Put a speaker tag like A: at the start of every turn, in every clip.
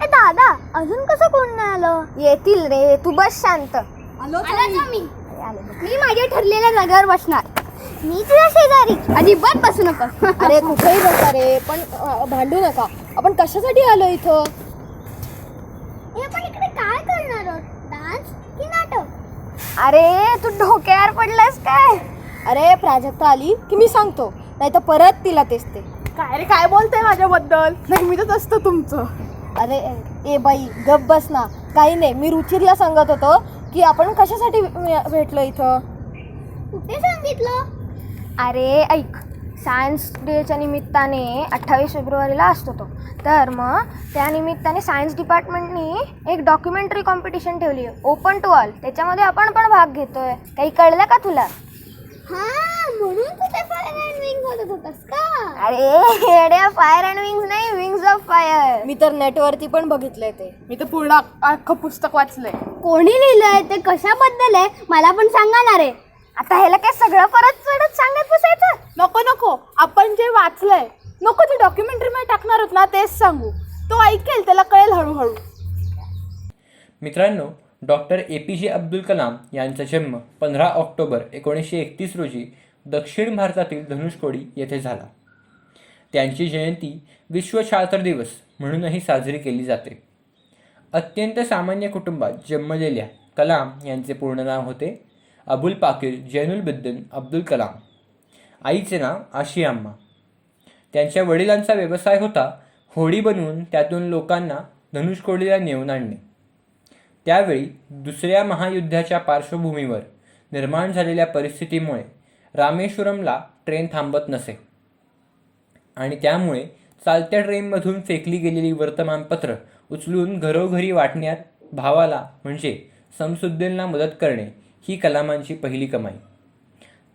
A: दादा अजून कसं कोण नाही आलं?
B: येतील रे, तू बस शांत.
A: आलो मी माझ्या ठरलेल्या जागेवर बसणार. मी तुझ्या शेजारी. अजिबात बसू नको.
B: अरे कुठेही बसा रे, पण भांडू नका. आपण कशासाठी आलो इथं?
A: आपण इकडे काय करणार आहोत? डान्स की नाटक?
B: अरे तू डोक्यावर पडलास काय? अरे प्राजक्ता आली की मी सांगतो, नाही तर परत तिला तेच ते.
C: काय रे, काय बोलताय माझ्याबद्दल? नेहमीच असतं तुमचं.
B: अरे ए बाई गप बस ना. काही नाही, मी रुचिरला सांगत होतो की आपण कशासाठी भेटलो इथं.
A: कुठे सांगितलं?
B: अरे ऐक, सायन्स डेच्या निमित्ताने 28 फेब्रुवारीला असतो तो. तर मग त्या निमित्ताने सायन्स डिपार्टमेंटनी एक डॉक्युमेंटरी कॉम्पिटिशन ठेवली आहे, ओपन टू ऑल. त्याच्यामध्ये आपण पण भाग घेतोय. काही कळलं का तुला?
A: हां, म्हणून तू ते फायर अँड विंग बोलत होतास का?
B: अरे येड्या, फायर अँड विंग्स नाही, विंग्स ऑफ फायर. मी तर नेटवरती पण बघितलंय ते.
C: मी तर पूर्ण अख्खं पुस्तक वाचलंय.
A: कोणी लिहिलंय ते? कशाबद्दल आहे? मला पण सांगा ना रे.
B: आता ह्याला काय सगळं परत चढत सांगत बसायचं?
C: नको नको, आपण जे वाचलंय नको, ते डॉक्युमेंटरी मध्ये टाकणार होत ना, तेच सांगू. तो ऐकेल, त्याला कळेल हळूहळू.
D: मित्रांनो, डॉक्टर APJ अब्दुल कलाम यांचा जन्म 15 ऑक्टोबर 1931 रोजी दक्षिण भारतातील धनुषकोडी येथे झाला. त्यांची जयंती विश्व शास्त्र दिवस म्हणूनही साजरी केली जाते. अत्यंत सामान्य कुटुंबात जन्मलेल्या कलाम यांचे पूर्ण नाव होते अबुल पाकीर जैनुलबिद्दीन अब्दुल कलाम. आईचे नाव आशियाम्मा. त्यांच्या वडिलांचा व्यवसाय होता होडी बनवून त्यातून लोकांना धनुषकोडीला नेऊन आणणे. त्यावेळी दुसऱ्या महायुद्धाच्या पार्श्वभूमीवर निर्माण झालेल्या परिस्थितीमुळे रामेश्वरमला ट्रेन थांबत नसे आणि त्यामुळे चालत्या ट्रेनमधून फेकली गेलेली वर्तमानपत्र उचलून घरोघरी वाटण्यात भावाला म्हणजे शमसुद्दीनला मदत करणे ही कलामांची पहिली कमाई.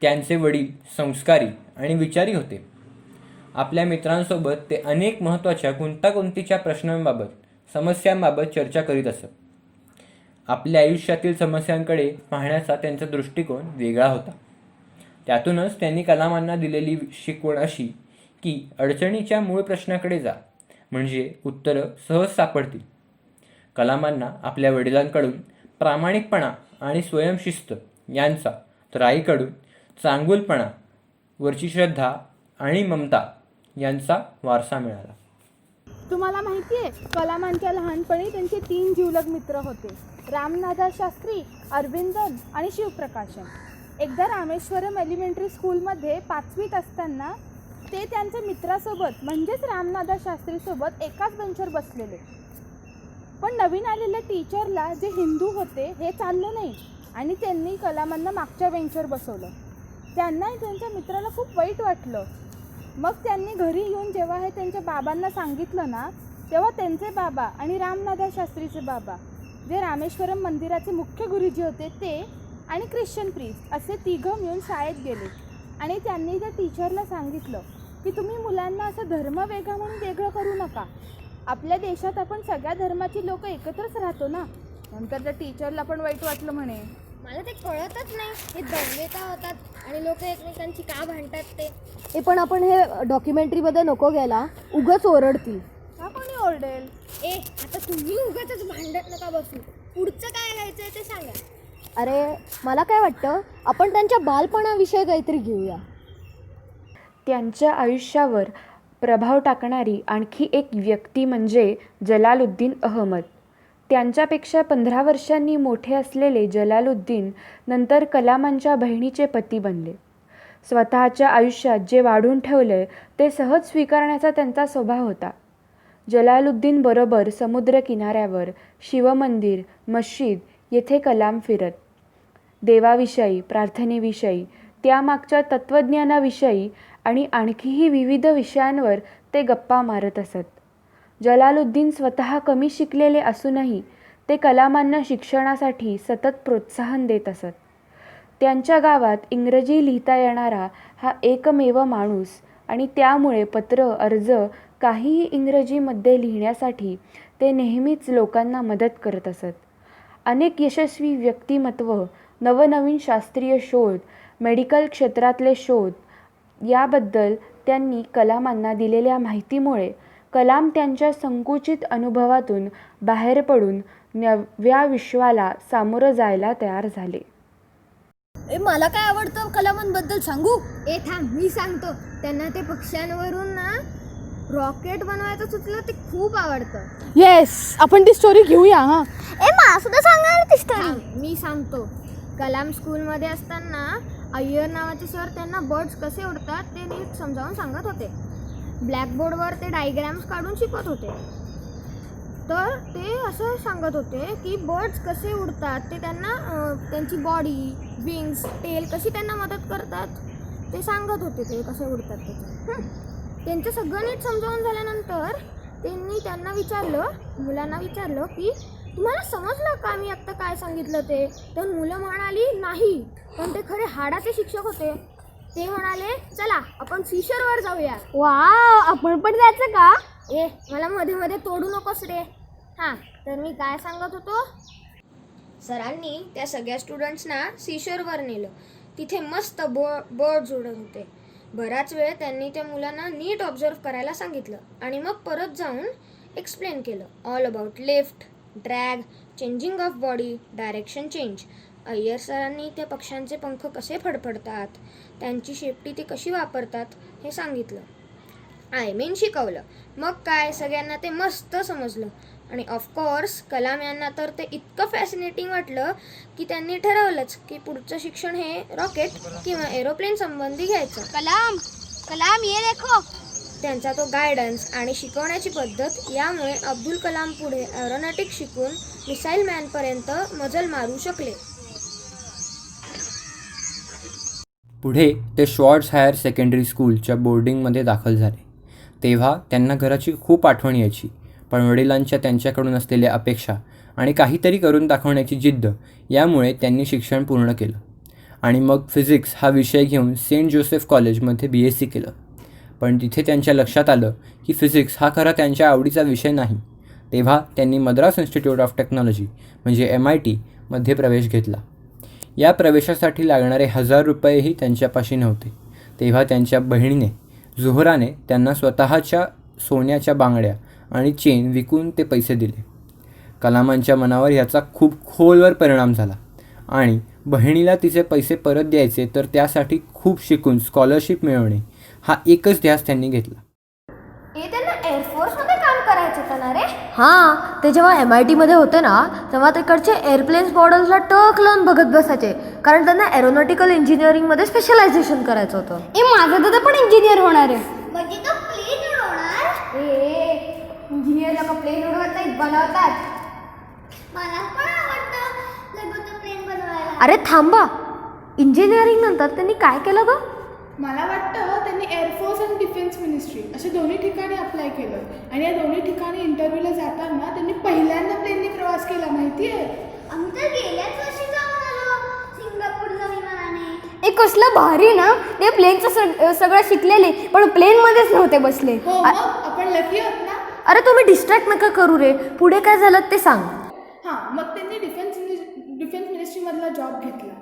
D: त्यांचे वडील संस्कारी आणि विचारी होते. आपल्या मित्रांसोबत ते अनेक महत्त्वाच्या गुंतागुंतीच्या प्रश्नांबाबत, समस्यांबाबत चर्चा करीत असत. आपल्या आयुष्यातील समस्यांकडे पाहण्याचा त्यांचा दृष्टिकोन वेगळा होता. त्यातूनच त्यांनी कलामांना दिलेली शिकवण अशी की अडचणीच्या मूळ प्रश्नाकडे जा, म्हणजे उत्तरं सहज सापडतील. कलामांना आपल्या वडिलांकडून प्रामाणिकपणा आणि स्वयंशिस्त यांचा, तर आईकडून चांगुलपणा, वरची श्रद्धा आणि ममता यांचा वारसा मिळाला.
C: तुम्हाला माहिती आहे, कलामांच्या लहानपणी त्यांचे 3 जिवलग मित्र होते, रामनाथ शास्त्री, अरविंदन आणि शिवप्रकाशन. एकदा रामेश्वरम एलिमेंटरी स्कूलमध्ये 5वीत असताना ते त्यांच्या मित्रासोबत म्हणजेच रामनाथ शास्त्रीसोबत एकाच बेंचवर बसलेले. पण नवीन आलेल्या टीचरला, जे हिंदू होते, हे चाललं नाही आणि त्यांनी कलामांना मागच्या बेंचवर बसवलं. त्यांनाही त्यांच्या मित्राला खूप वाईट वाटलं. मग त्यांनी घरी येऊन जेव्हा हे त्यांच्या बाबांना सांगितलं ना, तेव्हा त्यांचे बाबा आणि रामनाथ शास्त्रीचे बाबा, जे रामेश्वरम मंदिराचे मुख्य गुरुजी होते, ते आणि ख्रिश्चन प्रीस्ट असे 3 मिळून शाळेत गेले आणि त्यांनी त्या टीचरला सांगितलं की तुम्ही मुलांना असं धर्म वेगळा म्हणून वेगळं करू नका. आपल्या देशात आपण सगळ्या धर्माची लोक एकत्रच राहतो ना. नंतर त्या टीचरला पण वाईट वाटलं म्हणे.
A: मला ते कळतच नाही, हे दंगे का होतात आणि लोक एकमेकांची का भांडतात ते.
B: पण आपण हे डॉक्युमेंटरीमध्ये नको घ्यायला, उगाच ओरडतील.
C: का कोणी ओरडेल?
A: आता तुम्ही उगाचच भांडत नका बसू. पुढचं काय घ्यायचंय ते सांगा.
B: अरे मला काय वाटतं, आपण त्यांच्या बालपणाविषयी काहीतरी घेऊया.
E: त्यांच्या आयुष्यावर प्रभाव टाकणारी आणखी एक व्यक्ती म्हणजे जलालुद्दीन अहमद. त्यांच्यापेक्षा 15 वर्षांनी मोठे असलेले जलालुद्दीन नंतर कलामांच्या बहिणीचे पती बनले. स्वतःच्या आयुष्यात जे वाढून ठेवले ते सहज स्वीकारण्याचा त्यांचा स्वभाव होता. जलालुद्दीन बरोबर समुद्रकिनाऱ्यावर, शिवमंदिर, मस्जिद येथे कलाम फिरत. देवाविषयी, प्रार्थनेविषयी, त्यामागच्या तत्त्वज्ञानाविषयी आणि आणखीही विविध विषयांवर ते गप्पा मारत असत. जलालुद्दीन स्वतः कमी शिकलेले असूनही ते कलामांना शिक्षणासाठी सतत प्रोत्साहन देत असत. त्यांच्या गावात इंग्रजी लिहिता येणारा हा एकमेव माणूस आणि त्यामुळे पत्र, अर्ज काहीही इंग्रजीमध्ये लिहिण्यासाठी ते नेहमीच लोकांना मदत करत असत. अनेक यशस्वी व्यक्तिमत्व, नवनवीन शास्त्रीय शोध, मेडिकल क्षेत्रातले शोध याबद्दल त्यांनी कलामांना दिलेल्या माहितीमुळे कलाम त्यांच्या संकुचित अनुभवातून बाहेर पडून नव्या विश्वाला सामोरं जायला तयार झाले.
B: मला काय आवडतं कलामांबद्दल सांगू? थांब मी सांगतो. त्यांना ते पक्ष्यांवरून ना रॉकेट बनवायचं सुचलं, ते खूप आवडतं.
C: येस, आपण ती स्टोरी घेऊया. हां,
A: मला सुद्धा सांगा ती स्टोरी.
B: मी सांगतो. कलाम स्कूलमध्ये असताना अय्यर नावाचे सर त्यांना बर्ड्स कसे उडतात ते नीट समजावून सांगत होते. ब्लॅकबोर्डवर ते डायग्रॅम्स काढून शिकवत होते. तर ते असं सांगत होते की बर्ड्स कसे उडतात ते त्यांना त्यांची बॉडी, विंग्स, टेल कशी त्यांना मदत करतात ते सांगत होते. ते कसे उडतात त्याचं त्यांचं सगळं नीट समजावून झाल्यानंतर त्यांनी मुलांना विचारलं की तुम्हाला समजलं का मी आत्ता काय सांगितलं ते? तर मुलं म्हणाली नाही, पण ते खरे हाडाचे शिक्षक होते. ते म्हणाले चला आपण फिशरवर जाऊया.
A: आपण पण जायचं का?
B: मला मध्ये मध्ये तोडू नकोस रे. हां, तर मी काय सांगत होतो, सरांनी त्या सगळ्या स्टुडंट्सना सीशोरवर नेलं. तिथे मस्त बर्ड्स उडत होते. बराच वेळ त्यांनी त्या मुलांना नीट ऑब्झर्व करायला सांगितलं आणि मग परत जाऊन एक्सप्लेन केलं all about lift, drag, changing of body, direction change. Iyer सरांनी त्या पक्ष्यांचे पंख कसे फडफडतात, त्यांची शेपटी ते कशी वापरतात हे सांगितलं. शिकवलं. मग काय सगळ्यांना ते मस्त समजलं. आणि ऑफकोर्स कलाम यांना तर ते इतकं फॅसिनेटिंग वाटलं की त्यांनी ठरवलंच की पुढचं शिक्षण हे रॉकेट किंवा एरोप्लेन संबंधी घ्यायचं.
A: कलाम ये देखो.
B: त्यांचा तो गायडन्स आणि शिकवण्याची पद्धत यामुळे अब्दुल कलाम पुढे एरोनॉटिक्स शिकून मिसाईल मॅनपर्यंत मजल मारू शकले.
D: पुढे ते शॉर्ट्स हायर सेकंडरी स्कूलच्या बोर्डिंगमध्ये दाखल झाले. तेव्हा त्यांना घराची खूप आठवण यायची, पण वडिलांच्या त्यांच्याकडून असलेल्या अपेक्षा आणि काहीतरी करून दाखवण्याची जिद्द यामुळे त्यांनी शिक्षण पूर्ण केलं आणि मग फिजिक्स हा विषय घेऊन सेंट जोसेफ कॉलेजमध्ये BSc केलं. पण तिथे त्यांच्या लक्षात आलं की फिजिक्स हा खरा त्यांच्या आवडीचा विषय नाही. तेव्हा त्यांनी मद्रास इन्स्टिट्यूट ऑफ टेक्नॉलॉजी म्हणजे MIT मध्ये प्रवेश घेतला. या प्रवेशासाठी लागणारे 1000 रुपयेही त्यांच्यापाशी नव्हते. तेव्हा त्यांच्या बहिणीने झुहराने त्यांना स्वतःच्या सोन्याच्या बांगड्या आणि चेन विकून ते पैसे दिले. कलामांच्या मनावर याचा खूप खोलवर परिणाम झाला आणि बहिणीला तिचे पैसे परत द्यायचे तर त्यासाठी खूप शिकून स्कॉलरशिप मिळवणे हा एकच ध्यास त्यांनी घेतला.
B: त्यांना एअरफोर्समध्ये काम करायचं होतं ना रे? हां, ते जेव्हा MITमध्ये होते ना तेव्हा तिकडचे एअरप्लेन्स मॉडेल्सला टक लावून बघत बसायचे, कारण त्यांना एरोनॉटिकल इंजिनिअरिंगमध्ये स्पेशलायझेशन करायचं होतं.
A: माझा दादा पण इंजिनियर होणार आहे. म्हणजे तो प्लेन उडवणार?
B: इंजिनियर लोक प्लेन उडवत नाहीत, बनवतात.
A: मला पण आवडतं लगोचं प्लेन बनवायला.
B: अरे थांबा, इंजिनिअरिंग नंतर त्यांनी काय केलं गं?
C: मला वाटतं त्यांनी एअरफोर्स आणि डिफेन्स मिनिस्ट्री असे दोन्ही ठिकाणी अप्लाय केलं आणि या दोन्ही ठिकाणी इंटरव्ह्यूला जाताना त्यांनी पहिल्यांदा प्लेनने प्रवास केला. माहिती आहे?
A: आम्ही तर गेल्याच वर्षी जाऊन आलो सिंगापूरला विमानाने.
B: कसलं भारी ना, ते प्लेनचं सगळं शिकलेले पण प्लेनमध्येच नव्हते बसले.
C: हो, मग आपण लकी आहोत ना.
B: अरे तुम्ही डिस्ट्रॅक्ट नका करू रे, पुढे काय झालं ते सांग.
C: हां, मग त्यांनी डिफेन्स मिनिस्ट्रीमधला जॉब घेतला.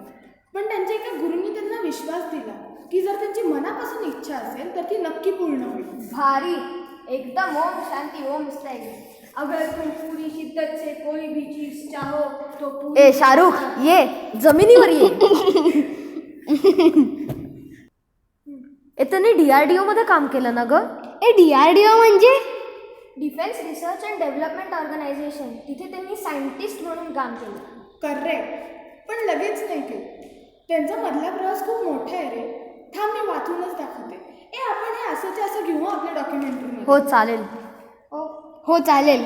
C: पण त्यांच्या एका गुरूंनी त्यांना विश्वास दिला की जर त्यांची मनापासून इच्छा असेल तर ती नक्की पूर्ण होईल.
B: भारी, एकदम ओम शांती ओम स्टाईल. अगर तुम पूरी शिद्दत से कोई भी चीज चाहो तो पूरी. शाहरुख ये जमिनीवर ये. त्यांनी DRDO मध्ये काम केलं ना ग?
A: DRDO म्हणजे
B: defence research and development organisation. तिथे त्यांनी सायंटिस्ट म्हणून काम केलं.
C: करेक्ट, पण लगेच नाही केलं. त्यांचा मधला प्रवास खूप मोठा आहे रे. थांब, मी वाचूनच दाखवते. आपण हे असंच असं घेऊ आपल्या डॉक्युमेंटरीमध्ये.
B: हो चालेल.
A: हो चालेल.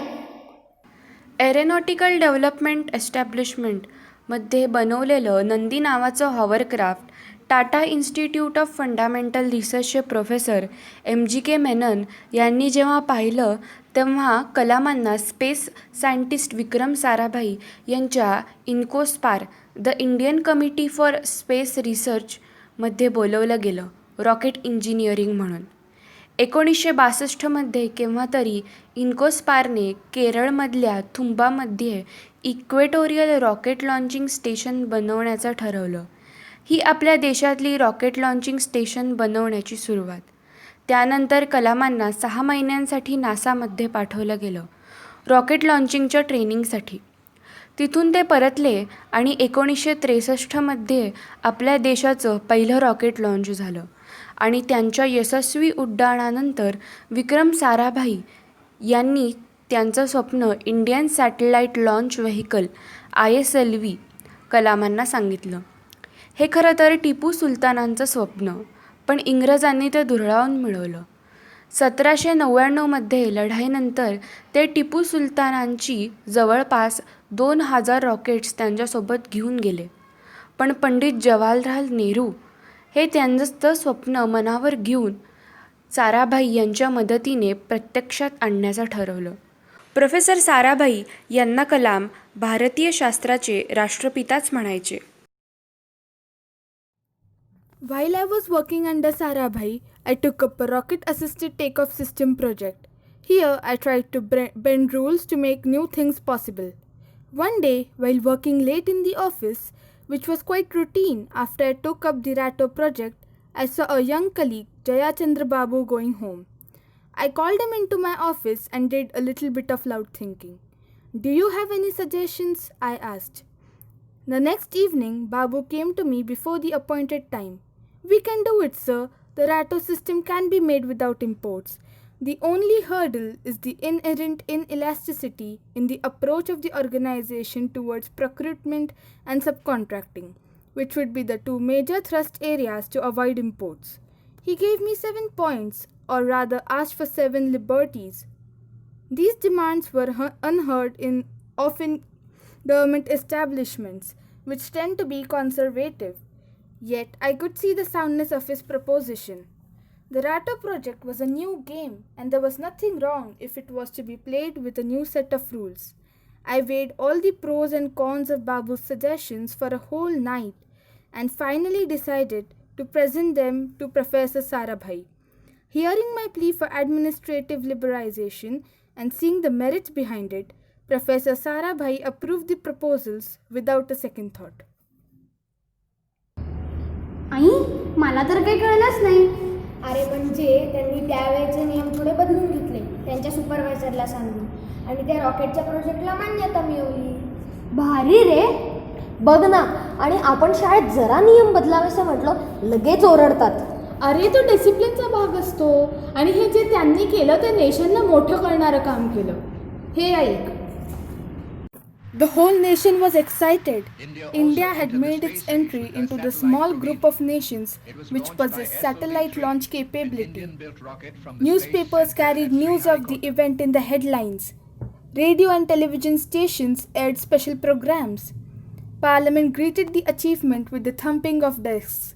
E: एरोनॉटिकल डेव्हलपमेंट एस्टॅब्लिशमेंटमध्ये बनवलेलं नंदी नावाचं hovercraft Tata Institute of Fundamental रिसर्चचे प्रोफेसर MGK मेनन यांनी जेव्हा पाहिलं तेव्हा कलामांना स्पेस सायंटिस्ट विक्रम साराभाई यांच्या INCOSPAR the Indian committee for space रिसर्चमध्ये बोलवलं गेलं रॉकेट इंजिनिअरिंग म्हणून. 1962मध्ये केव्हा तरी इन्कोस्पारने केरळमधल्या थुंबामध्ये इक्वेटोरियल रॉकेट लॉन्चिंग स्टेशन बनवण्याचं ठरवलं. ही आपल्या देशातली रॉकेट लॉन्चिंग स्टेशन बनवण्याची सुरुवात. त्यानंतर कलामांना 6 महिन्यांसाठी नासामध्ये पाठवलं गेलं रॉकेट लॉन्चिंगच्या ट्रेनिंगसाठी. तिथून ते परतले आणि 1963मध्ये आपल्या देशाचं पहिलं रॉकेट लॉन्च झालं आणि त्यांच्या यशस्वी उड्डाणानंतर विक्रम साराभाई यांनी त्यांचं स्वप्न Indian satellite launch vehicle ISLV कलामांना सांगितलं. हे खरं तर टिपू सुलतानांचं स्वप्न, पण इंग्रजांनी ते धुरळावून मिळवलं. 1799मध्ये लढाईनंतर ते टिपू सुलतानांची जवळपास 2000 रॉकेट्स त्यांच्यासोबत घेऊन गेले. पण पंडित जवाहरलाल नेहरू हे त्यांचं स्वप्न मनावर घेऊन साराभाई यांच्या मदतीने प्रत्यक्षात आणण्याचं ठरवलं. प्रोफेसर साराभाई यांना कलाम भारतीय शास्त्राचे राष्ट्रपिताच म्हणायचे.
C: While I was working under Sarabhai, I took up a rocket-assisted takeoff system project. Here, I tried to bend rules to make new things possible. One day, while working late in the office, which was quite routine after I took up the RATO project, I saw a young colleague, Jayachandra Babu, going home. I called him into my office and did a little bit of loud thinking. "Do you have any suggestions?" I asked. The next evening, Babu came to me before the appointed time. "We can do it, sir. The RATO system can be made without imports. The only hurdle is the inherent inelasticity in the approach of the organization towards procurement and subcontracting, which would be the two major thrust areas to avoid imports." He gave me 7 points, or rather asked for 7 liberties. These demands were unheard of in government establishments, which tend to be conservative. Yet I could see the soundness of his proposition. The RATO project was a new game, and there was nothing wrong if it was to be played with a new set of rules. I weighed all the pros and cons of Babu's suggestions for a whole night, and finally decided to present them to Professor Sarabhai. Hearing my plea for administrative liberalization and seeing the merits behind it, Professor Sarabhai approved the proposals without a second thought.
A: आई, मला तर काही कळलंच नाही.
B: अरे म्हणजे त्यांनी त्यावेळेचे नियम थोडे बदलून घेतले त्यांच्या सुपरवायझरला सांगून, आणि त्या रॉकेटच्या प्रोजेक्टला मान्यता मिळवली.
A: भारी रे.
F: बघ ना, आणि आपण शाळेत जरा नियम बदलावेसे म्हटलं लगेच ओरडतात.
C: अरे तो डिसिप्लिनचा भाग असतो, आणि हे जे त्यांनी केलं ते नेशनला मोठं करणारं काम केलं. हे ऐक. The whole nation was excited. India had made its entry into the small group of nations which possess satellite launch capability. Newspapers carried news of the event in the headlines. Radio and television stations aired special programs. Parliament greeted the achievement with the thumping of desks.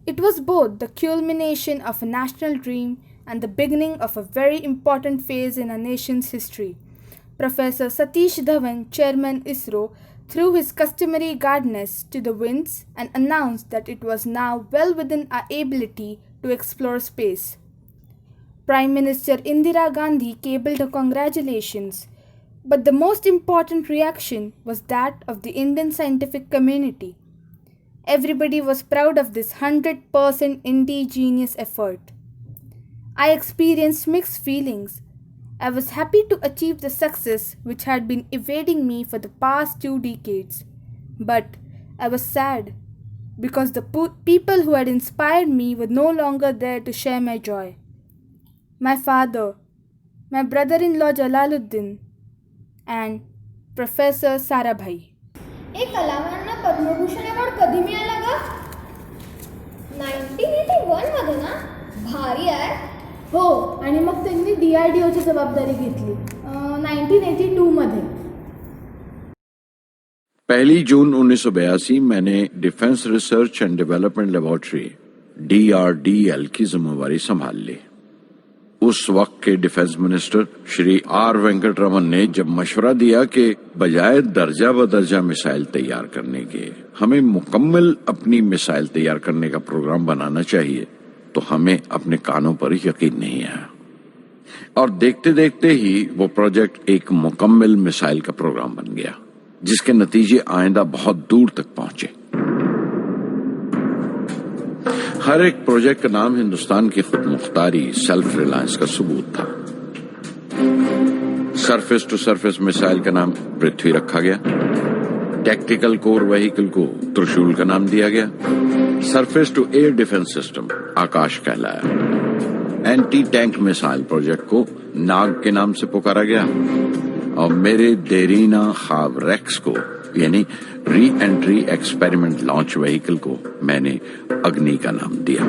C: It was both the culmination of a national dream and the beginning of a very important phase in our nation's history. Professor Satish Dhawan, Chairman ISRO, threw his customary guardness to the winds and announced that it was now well within our ability to explore space. Prime Minister Indira Gandhi cabled her congratulations, but the most important reaction was that of the Indian scientific community. Everybody was proud of this 100% indigenous effort. I experienced mixed feelings. I was happy to achieve the success which had been evading me for the past 2 decades. But I was sad because the people who had inspired me were no longer there to share my joy. My father, my brother-in-law Jalaluddin, and Professor Sarabhai.
B: कलामांना Padma Bhushan award कधी मिळाला ग? 1981 मध्ये ना? भारी आहे.
C: हो, आणि मग त्यांनी DRDOची जबाबदारी घेतली 1982 मध्ये.
G: 1 जून 1982 मैंने defence research and development laboratory DRDL की जिम्मेवारी संभाल ली. उस वक्त के defence minister Shri R Venkataraman ने जब मशवरा दिया कि बजाय दर्जा बदर्जा मिसाइल तैयार करने के हमें मुकम्मल अपनी मिसाइल तैयार करने का प्रोग्राम बनाना चाहिए, तो हमें अपने कानों पर यकीन नहीं आया, और देखते देखते ही वो प्रोजेक्ट एक मुकम्मल मिसाइल का प्रोग्राम बन गया, जिसके नतीजे आइंदा बहुत दूर तक पहुंचे. हर एक प्रोजेक्ट का नाम हिंदुस्तान की खुद मुख्तारी, सेल्फ रिलायंस का सबूत था। सरफेस टू सरफेस मिसाइल का नाम पृथ्वी रखा गया, टैक्टिकल कोर व्हीकल को त्रिशूल का नाम दिया गया, surface to air defence system Akash कहलाया, एंटी टैंक मिसाइल प्रोजेक्ट को नाग के नाम से पुकारा गया और मेरे देरीना ख्वाब रेक्स को यानी re entry experiment launch vehicle को मैंने अग्नि का नाम दिया।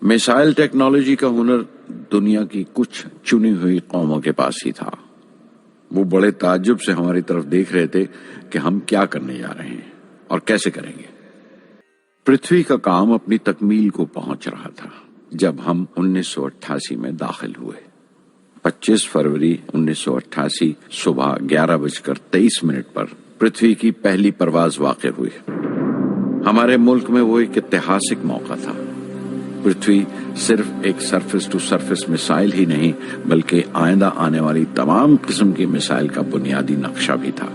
G: मिसाइल टेक्नोलॉजी का हुनर दुनिया की कुछ चुनी हुई कौमों के पास ही था। वो बड़े ताज्जुब से हमारी तरफ देख रहे थे कि हम क्या करने जा रहे हैं और कैसे करेंगे। पृथ्वी का काम अपनी तकमील को पहुंच रहा था जब हम 1988 में दाखिल हुए। 25 फरवरी 1988 सुबह 11:23 पर पृथ्वी की पहली परवाज वाक़ हुई। हमारे मुल्क में वो एक ऐतिहासिक मौका था। पृथ्वी सिर्फ एक सरफेस टू सरफेस मिसाइल ही नहीं बल्कि आइंदा आने वाली तमाम किस्म की मिसाइल का बुनियादी नक्शा भी था,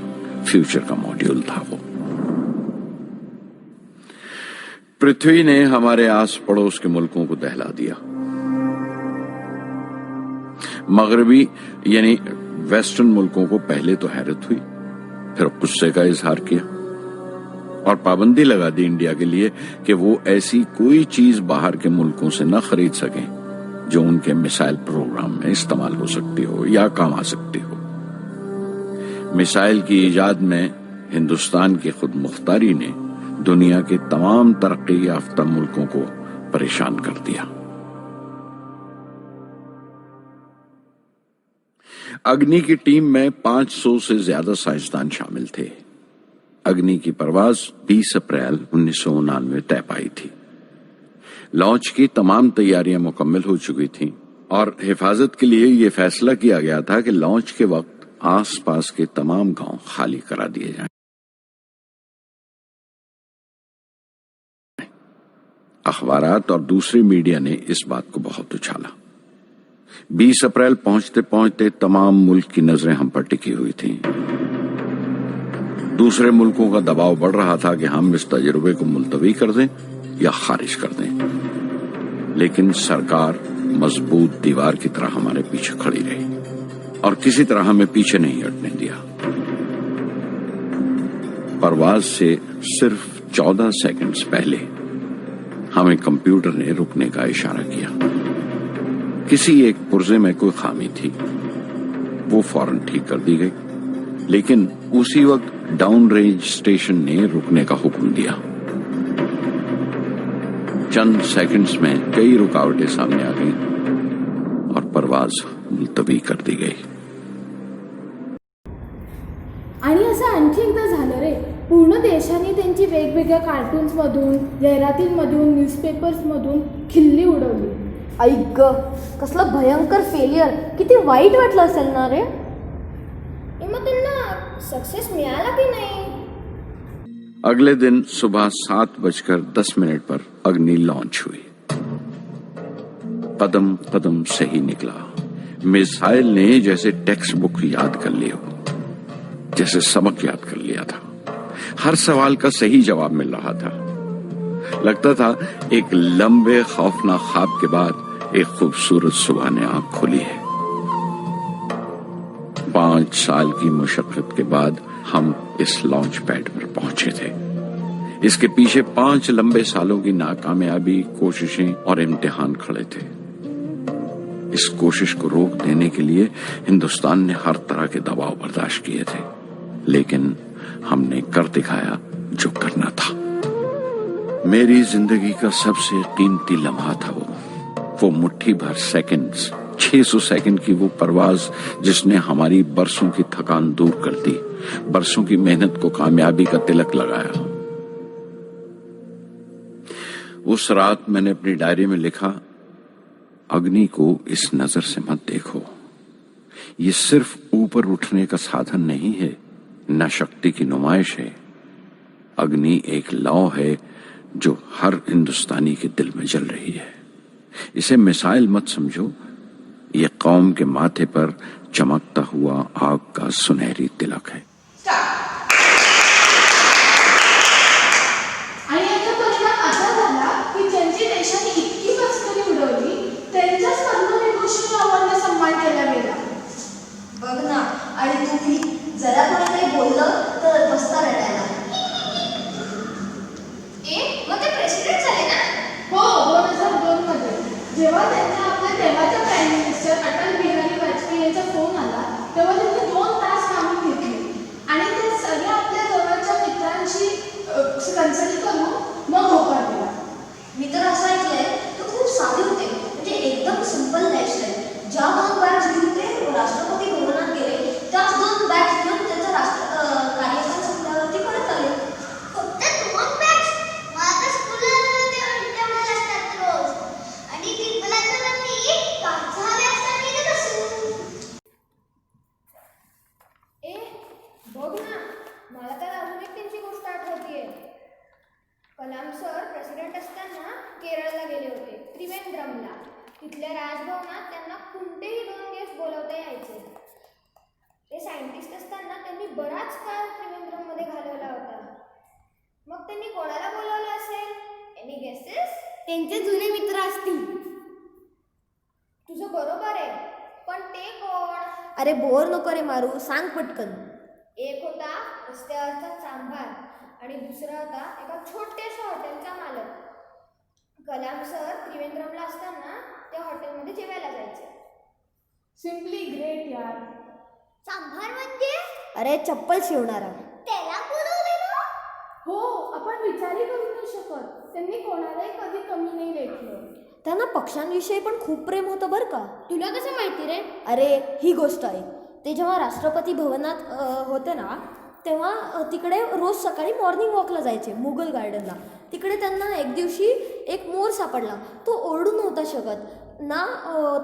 G: फ्यूचर का मॉड्यूल था वो। पृथ्वी ने हमारे आस पड़ोस के मुल्कों को दहला दिया। मगरबी यानी वेस्टर्न मुल्कों को पहले तो हैरत हुई, फिर गुस्से का इजहार किया और पाबंदी लगा दी इंडिया के लिए कि वो ऐसी कोई चीज बाहर के मुल्कों से न खरीद सकें जो उनके मिसाइल प्रोग्राम में इस्तेमाल हो सकती हो या काम आ सकती हो। मिसाइल की इजाद में हिंदुस्तान की खुद मुख्तारी ने दुनिया के तमाम तरक्की याफ्ता मुल्कों को परेशान कर दिया। अग्नि की टीम में 500 से ज्यादा साइंसदान शामिल थे। अग्नि की परवाज 20 अप्रैल 1999 तय पाई थी। लॉन्च की तमाम तैयारियां मुकम्मल हो चुकी थीं और हिफाजत के लिए यह फैसला किया गया था कि लॉन्च के वक्त आसपास के तमाम गांव खाली करा दिए जाएं। अखबारात और दूसरी मीडिया ने इस बात को बहुत उछाला। 20 अप्रैल पहुंचते पहुंचते तमाम मुल्क की नजरें हम पर टिकी हुई थीं। दूसरे मुल्कों का दबाव बढ़ रहा था कि हम इस तजुर्बे को मुलतवी कर दें या खारिज कर दें, लेकिन सरकार मजबूत दीवार की तरह हमारे पीछे खड़ी रही और किसी तरह हमें पीछे नहीं हटने दिया। परवाज से सिर्फ 14 सेकंड्स पहले हमें कंप्यूटर ने रुकने का इशारा किया। किसी एक पुर्जे में कोई खामी थी, वो फौरन ठीक कर दी गई, लेकिन उसी वक्त डाउन रेंज स्टेशन ने रुकने का हुक्म दिया। चंद सेकंड्स में कई रुकावटें सामने आ गईं और परवाज मुलतवी कर दी गई।
C: आणि असं आणखी एकदा झालं रे, पूर्ण देशाने त्यांची वेगवेगळ्या कार्टून्समधून, जाहिरातींमधून, न्यूजपेपर्समधून खिल्ली उडवली।
F: ऐक ग, कसलं भयंकर फेलियर, किती वाईट वाटलं असेल ना रे।
B: मग त्यांना सक्सेस मिळाला की नाही?
G: अगले दिन सुबह 7:10 पर अग्नि लॉन्च हुई। कदम कदम सही निकला। मिसाइल ने जैसे टेक्स्ट बुक याद कर ली हो, जैसे सबक याद कर लिया था। हर सवाल का सही जवाब मिल रहा था। लगता था एक लंबे खौफनाक ख्वाब के बाद एक खूबसूरत सुबह ने आंख खोली है। 5 साल की मुशक्कत के बाद हम इस लॉन्च पैड पर पहुंचे थे। इसके पीछे 5 लंबे सालों की नाकामयाबी, कोशिशें और इम्तिहान खड़े थे। इस कोशिश को रोक देने के लिए हिंदुस्तान ने हर तरह के दबाव बर्दाश्त किए थे, लेकिन हमने कर दिखाया जो करना था। मेरी जिंदगी का सबसे कीमती लम्हा था वो मुट्ठी भर सेकंड्स, 600 सेकंड की वो परवाज जिसने हमारी बरसों की थकान दूर कर दी, बरसों की मेहनत को कामयाबी का तिलक लगाया। उस रात मैंने अपनी डायरी में लिखा, अग्नि को इस नजर से मत देखो। ये सिर्फ ऊपर उठने का साधन नहीं है, न शक्ति की नुमाइश है। अग्नि एक लौ है जो हर हिंदुस्तानी के दिल में जल रही है। इसे मिसाइल मत समझो, ये कौम के माथे पर चमकता हुआ आग का सुनहरी तिलक है।
C: कन्सल्ट करून मग होकार दिला.
F: मी तर असं ऐकलंय तो खूप साधे होते, म्हणजे एकदम सिंपल लाईफस्टाईल. ज्या 2 बॅग्स घेऊन ते राष्ट्रपती भवनात गेले, त्याच 2 बॅग्स घेऊन त्यांचा कार्यकाळ संपल्यावरती परत आले.
A: फक्त 2 बॅग्स? मला तर स्कूलला तेवढे लागतात रोज. आणि ट्रिपला तर मी 5-6 बॅग्स नेत असू.
B: ए बघ ना, मला तर अजून एक त्यांची गोष्ट आठवतीये. कलाम सर प्रेसिडेंट असताना केरळला गेले होते, त्रिवेंद्रमला. तिथल्या राजभवनात त्यांना कोणतेही 2 दिवस बोलवता यायचे. ते सायंटिस्ट असताना त्यांनी बराच काळ त्रिवेंद्रममध्ये घालवला होता. मग त्यांनी कोणाला बोलवलं असेल? Any guesses?
A: त्यांचे जुने मित्र असतील.
B: तुझं बरोबर आहे, पण ते कोण?
F: अरे बोर नको रे मारू, सांग पटकन.
B: एक होता रस्त्यावरचा चांभार आणि दुसरा होता एका छोट्याशा हॉटेलचा मालक. कलाम सर त्रिवेंद्रमला असताना त्या हॉटेलमध्ये जेवायला जायचे.
C: सिम्पली ग्रेट यार.
A: सांभार म्हणजे?
F: अरे चप्पल शिवणारा.
A: त्याला बोलवलेलं?
C: हो, आपण विचारही करू नाही शकत. त्यांनी कोणालाही कधी कमी नाही लेखलं.
F: त्यांना पक्ष्यांविषयी पण खूप प्रेम होतं बरं का.
A: तुला कसं माहिती रे?
F: अरे ही गोष्ट आहे, ते जेव्हा राष्ट्रपती भवनात होते ना, तेव्हा तिकडे रोज सकाळी मॉर्निंग वॉकला जायचे मुघल गार्डनला. तिकडे त्यांना एक दिवशी एक मोर सापडला. तो ओरडू नव्हता शकत ना,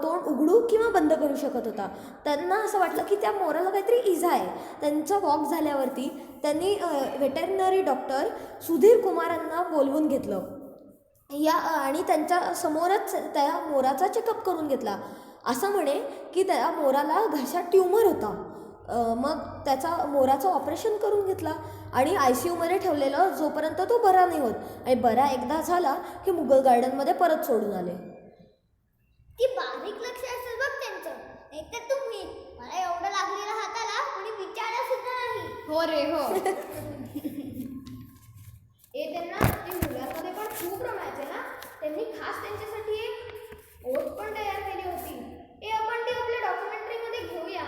F: तोंड उघडू किंवा बंद करू शकत होता. त्यांना असं वाटलं की त्या मोराला काहीतरी इजा आहे. त्यांचा वॉक झाल्यावरती त्यांनी व्हेटरनरी डॉक्टर सुधीर कुमारांना बोलवून घेतलं आणि त्यांच्या समोरच त्या मोराचा चेकअप करून घेतला. असं म्हणे की त्या मोराला घशात ट्यूमर होता. मग त्याचा मोराचं ऑपरेशन करून घेतला आणि ICUमध्ये ठेवलेलं, जोपर्यंत तो बरा नाही होत. आणि बरा एकदा झाला की मुघल गार्डनमध्ये परत सोडून आले.
A: ती बारीक लक्ष असेल बघ त्यांचं. नाहीतर तुम्ही मला एवढं लागलेलं हाताला कोणी विचारलं सुद्धा नाही.
B: हो रे हो. त्यांना ते मुलांमध्ये पण खूप रमायचे ना. त्यांनी खास त्यांच्यासाठी एक ओथ पण तयार केली होती. आपण ती आपल्या डॉक्युमेंटरीमध्ये घेऊया.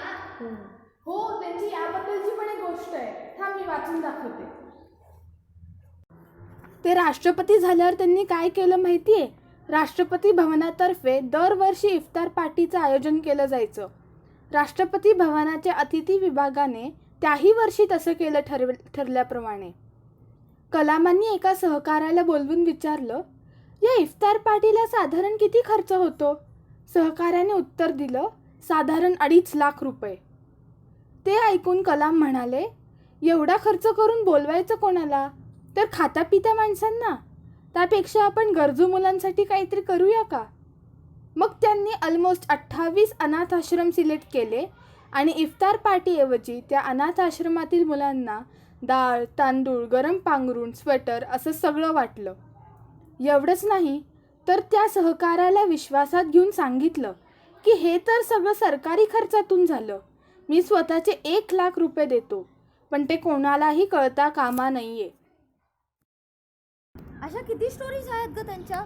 C: हो, त्यांची याबद्दलची पण एक गोष्ट आहे. थांब मी वाचून दाखवते. ते राष्ट्रपती झाल्यावर त्यांनी काय केलं माहिती आहे? राष्ट्रपती भवनातर्फे दरवर्षी इफ्तार पार्टीचं आयोजन केलं जायचं. राष्ट्रपती भवनाच्या अतिथी विभागाने त्याही वर्षी तसं केलं ठरल्याप्रमाणे. कलामांनी एका सहकाऱ्याला बोलवून विचारलं, या इफ्तार पार्टीला साधारण किती खर्च होतो? सहकाऱ्याने उत्तर दिलं, साधारण 2.5 लाख रुपये. ते ऐकून कलाम म्हणाले, एवढा खर्च करून बोलवायचं कोणाला? तर खात्यापित्या माणसांना. त्यापेक्षा आपण गरजू मुलांसाठी काहीतरी करूया का? मग त्यांनी ऑलमोस्ट 28 अनाथ आश्रम सिलेक्ट केले आणि इफ्तार पार्टीऐवजी त्या अनाथ आश्रमातील मुलांना डाळ, तांदूळ, गरम पांघरूण, स्वेटर असं सगळं वाटलं. एवढंच नाही तर त्या सहकार्याला विश्वासात घेऊन सांगितलं की हे तर सगळं सरकारी खर्चातून झालं. मी स्वतःचे 1 लाख रुपये देतो, पण ते कोणालाही कळता कामा नाहीये.
F: अशा किती स्टोरीज आहेत ग त्यांच्या.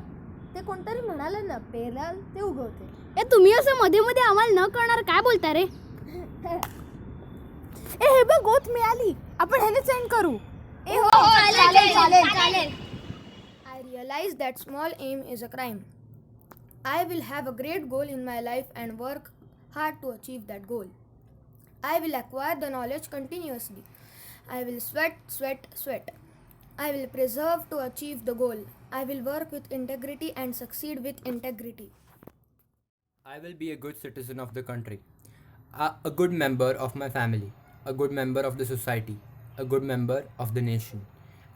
F: ते कोणतरी म्हणाले ना, पेराल ते उगवते.
A: तुम्ही असं मध्ये मध्ये आम्हाला न कळणार काय बोलता रे?
C: हे बघ, ओथ मिळाली. आपण ह्याने सेंड करू.
A: चालेल.
B: I realize that small aim is a crime. I will have a great goal in my life and work hard to achieve that goal. I will acquire the knowledge continuously. I will sweat. I will preserve to achieve the goal. I will work with integrity and succeed with integrity.
D: I will be a good citizen of the country, a good member of my family, a good member of the society, a good member of the nation,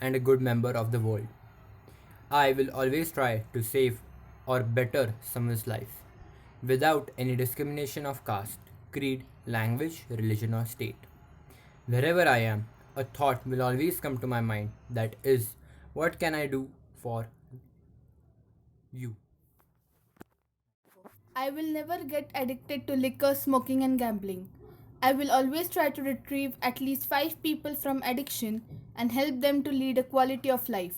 D: and a good member of the world. I will always try to save or better someone's life, without any discrimination of caste, creed, language, religion, or state. Wherever I am, a thought will always come to my mind, that is, what can I do for you?
C: I will never get addicted to liquor, smoking and gambling. I will always try to retrieve at least 5 people from addiction and help them to lead a quality of life.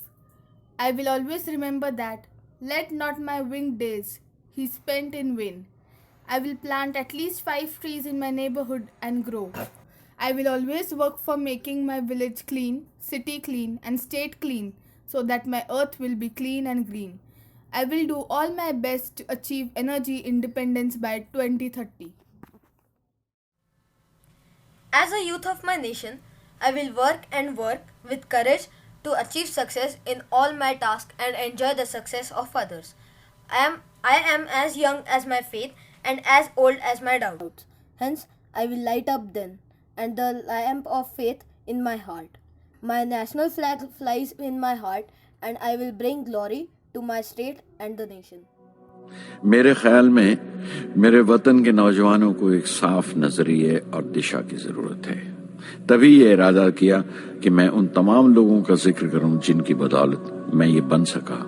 C: I will always remember that, let not my winged days he spent in vain. I will plant at least 5 trees in my neighborhood and grow. I will always work for making my village clean, city clean, and state clean so that my earth will be clean and green. I will do all my best to achieve energy independence by 2030.
F: As a youth of my nation, I will work with courage to achieve success in all my tasks and enjoy the success of others. I am as young as my faith and as old as my doubts. Hence, I will light up then, and the lamp of faith in my heart. My national flag flies in my heart, and I will bring glory to my state and the nation.
G: मेरे ख्याल में मेरे वतन के नौजवानों को एक साफ नजरिए और दिशा की जरूरत है। तभी ये इरादा किया कि मैं उन तमाम लोगों का जिक्र करूं जिनकी बदौलत मैं ये बन सका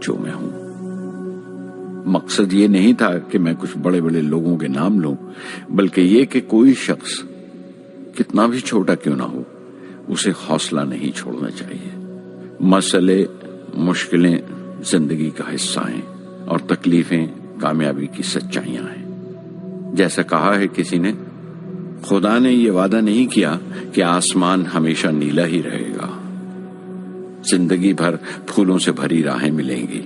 G: जो मैं हूं। मकसद ये नहीं था कि मैं कुछ बड़े बड़े लोगों के नाम लूं, बल्कि ये कि कोई शख्स कितना भी छोटा क्यों ना हो, उसे हौसला नहीं छोड़ना चाहिए। मसले, मुश्किलें जिंदगी का हिस्सा हैं और तकलीफें कामयाबी की सच्चाइयां हैं। जैसा कहा है किसी ने, खुदा ने ये वादा नहीं किया कि आसमान हमेशा नीला ही रहेगा, जिंदगी भर फूलों से भरी राहें मिलेंगी।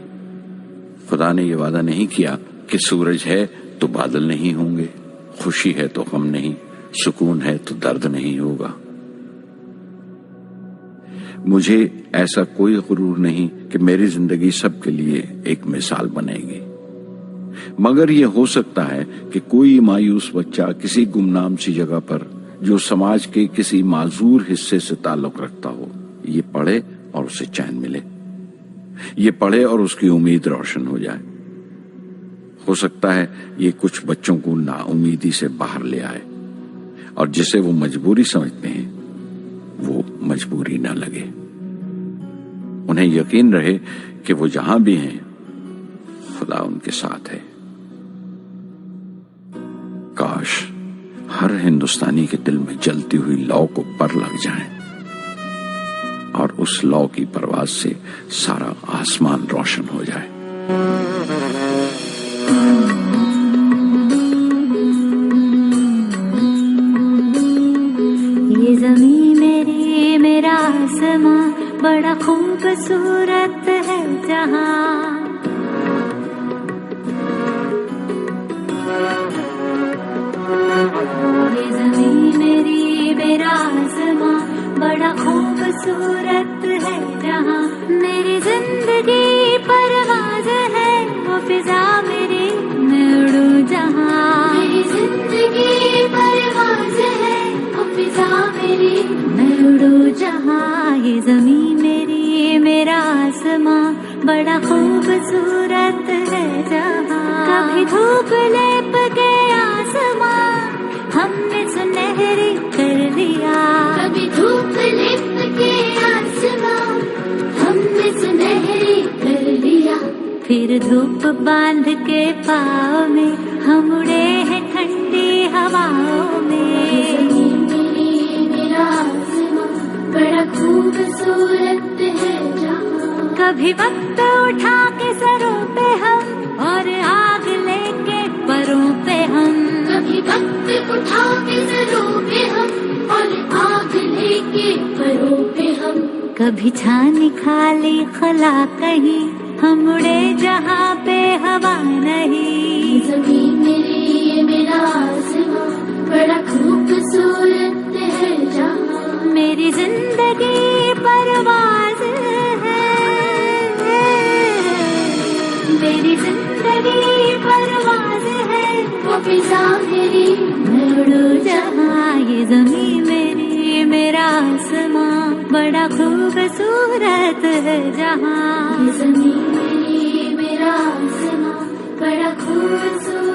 G: खुदा ने ये वादा नहीं किया कि सूरज है तो बादल नहीं होंगे, खुशी है तो गम नहीं, सुकून है तो दर्द नहीं होगा। मुझे ऐसा कोई गुरूर नहीं कि मेरी जिंदगी सबके लिए एक मिसाल बनेगी, मगर ये हो सकता है कि कोई मायूस बच्चा किसी गुमनाम सी जगह पर जो समाज के किसी माजूर हिस्से से ताल्लुक रखता हो, ये पढ़े और उसे चैन मिले, ये पढ़े और उसकी उम्मीद रोशन हो जाए। हो सकता है ये कुछ बच्चों को नाउमीदी से बाहर ले आए और जिसे वो मजबूरी समझते हैं वो मजबूरी न लगे। उन्हें यकीन रहे कि वो जहां भी हैं खुदा उनके साथ है। काश हर हिंदुस्तानी के दिल में जलती हुई लौ को पर लग जाए और उस लौ की परवाज से सारा आसमान रोशन हो जाए।
H: ये ज़मीं मेरी, मेरा आसमां, बड़ा खूबसूरत है जहां। ये ज़मीं मेरी, मेरा आसमां, बड़ा खूबसूरत है जहां। मेरी जिंदगी परवाज़ है, वो फिजा मेरी, मैं उड़ूं जहां। मेरी जिंदगी परवाज़ है, फिजा मेरी, मैं उड़ूं जहां। ये ज़मीं मेरी, मेरा आसमां, बड़ा खूबसूरत है जहां। कभी धूप लेप के आसमां हमने सुनहरी कर लिया। कभी धूप लेप के आसमां हमने सुनहरी कर लिया। फिर धूप बांध के पाँव में हम उड़े हैं ठंडी हवाओं में। बड़ा खूबसूरत है जहां। कभी वक्त उठा के सरों पे हम और आग लेके परों पे हम। कभी वक्त उठा के सरों पे हम और आग लेके परों पे हम। कभी छानी खाली खला कहीं, हम उड़े जहां पे हवा नहीं। ज़मीं मेरी, मेरा आसमां, बड़ा खूबसूरत है जहां। मेरी जिंदगी परवाज़ है, मेरी जिंदगी परवाज़ है, वो फिजा मेरी, मैं उड़ूं जहां। ये ज़मीं मेरी, मेरा आसमां, बड़ा खूबसूरत है जहां। ये ज़मीं मेरी, मेरा आसमां, बड़ा खूबसूरत